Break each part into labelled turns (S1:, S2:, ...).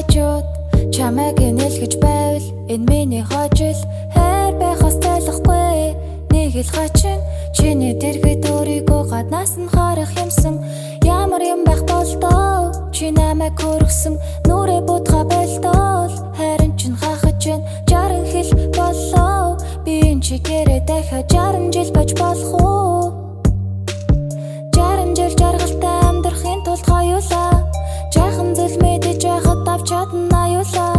S1: хажууд чамайг нэлгэж байвал энэ миний хожил хайр байхаас зайлахгүй нэг л хачин чиний дэргэд өөрийгөө гаднаас нь харах юмсан ямар юм байх болдоо чи намайг хөргсөн нүрээ будгаа байлдол харин чин хахаж байна 60 хил боллоо би энэ чигээрээ дахиад 60 жил байж болох уу 60 жил жаргалтай амьдрахын тулд хоёулаа жаахан зэл мэдэж байхад авч чадна аюулаа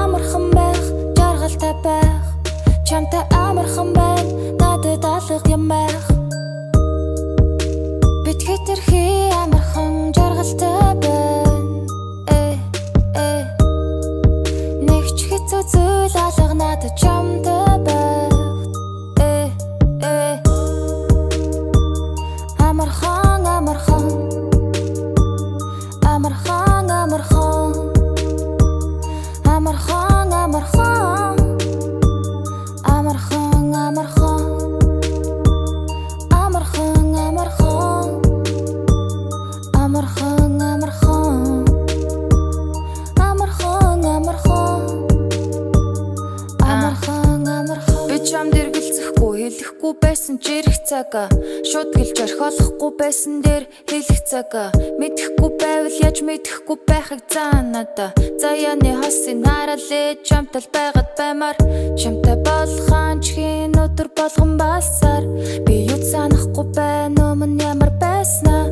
S1: амархан байх жаргалтай байх чамтай амархан байх надад алга юм байх бид хэтэрхий амархан жаргалтай байна нэг ч хэцүү зүйл алга надад чамтай байх амархан амархан амархан амархан амархан амархан амархан амархан амархан амархан амархан амархан амархан амархан амархан би чамд эргэлзэхгүй хэлэхгүй байсан ч ирэх цаг шууд гэлж орхиолохгүй байсан дээр хэлэх цаг мэдэхгүй байвал яаж мэдэхгүй байхыг заанада заяаны хосын харалээ чамтай байгаад баймаар чамтай болгоон чихийн өдөр болгон басаар би юу санахгүй байна өмнө ямар байснаа